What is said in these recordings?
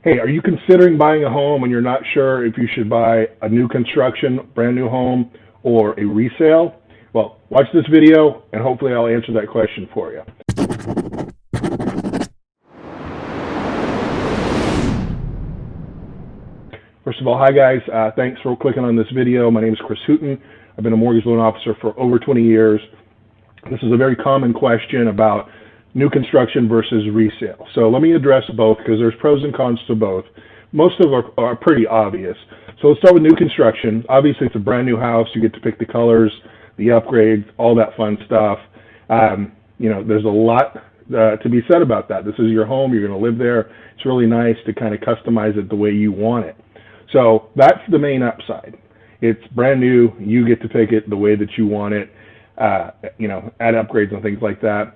Hey, are you considering buying a home and you're not sure if you should buy a new construction, brand new home, or a resale? Well, watch this video and hopefully I'll answer that question for you. First of all, hi guys, thanks for clicking on this video. My name is Chris Hooten. I've been a mortgage loan officer for over 20 years. This is a very common question about new construction versus resale. So let me address both because there's pros and cons to both. Most of them are pretty obvious. So let's start with new construction. Obviously, it's a brand new house. You get to pick the colors, the upgrades, all that fun stuff. There's a lot to be said about that. This is your home. You're going to live there. It's really nice to kind of customize it the way you want it. So that's the main upside. It's brand new. You get to pick it the way that you want it, add upgrades and things like that.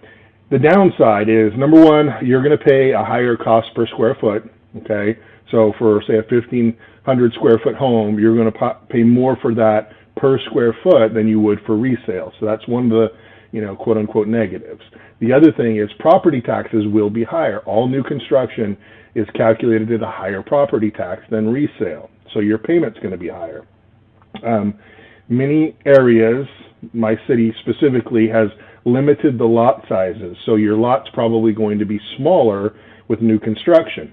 The downside is, number one, you're going to pay a higher cost per square foot, okay? So for, say, a 1,500 square foot home, you're going to pay more for that per square foot than you would for resale. So that's one of the, quote-unquote negatives. The other thing is property taxes will be higher. All new construction is calculated at a higher property tax than resale. So your payment's going to be higher. Many areas, my city specifically, has limited the lot sizes, so your lot's probably going to be smaller with new construction.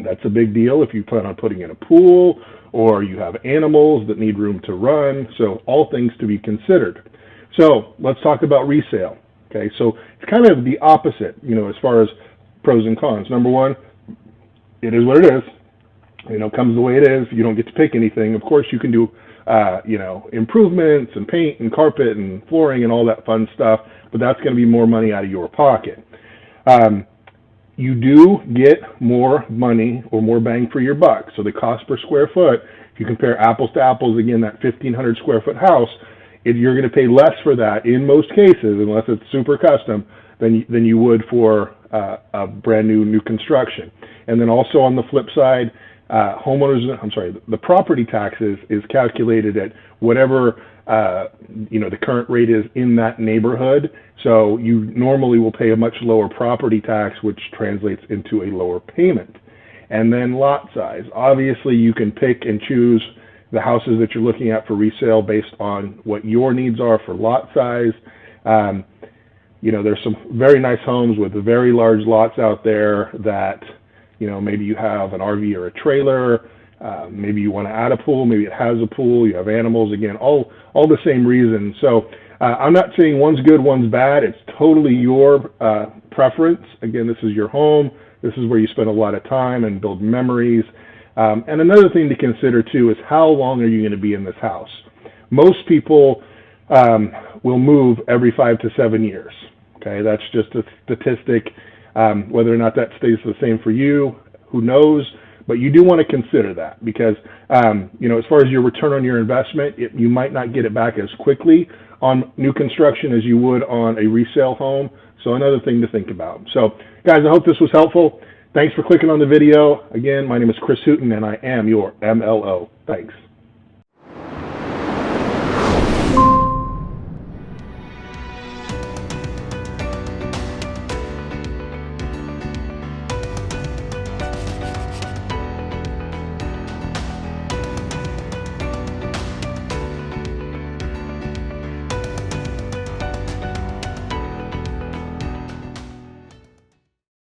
That's a big deal if you plan on putting in a pool or you have animals that need room to run, so all things to be considered. So let's talk about resale. Okay, so it's kind of the opposite, as far as pros and cons. Number one, it is what it is. Comes the way it is. You don't get to pick anything. Of course, you can do improvements and paint and carpet and flooring and all that fun stuff, but that's going to be more money out of your pocket. You do get more money or more bang for your buck. So the cost per square foot, if you compare apples to apples, again, that 1,500 square foot house, you're going to pay less for that in most cases, unless it's super custom, than you would for a brand new construction. And then also on the flip side, the property taxes is calculated at whatever the current rate is in that neighborhood. So you normally will pay a much lower property tax, which translates into a lower payment. And then lot size. Obviously, you can pick and choose the houses that you're looking at for resale based on what your needs are for lot size. There's some very nice homes with very large lots out there that maybe you have an RV or a trailer, maybe you want to add a pool, maybe it has a pool, you have animals, again, all the same reasons. So I'm not saying one's good, one's bad. It's totally your preference. Again, this is your home. This is where you spend a lot of time and build memories. And another thing to consider, too, is how long are you going to be in this house? Most people will move every 5 to 7 years. Okay, that's just a statistic. Whether or not that stays the same for you, who knows? But you do want to consider that because, as far as your return on your investment, you might not get it back as quickly on new construction as you would on a resale home. So another thing to think about. So, guys, I hope this was helpful. Thanks for clicking on the video. Again, my name is Chris Hooten, and I am your MLO. Thanks.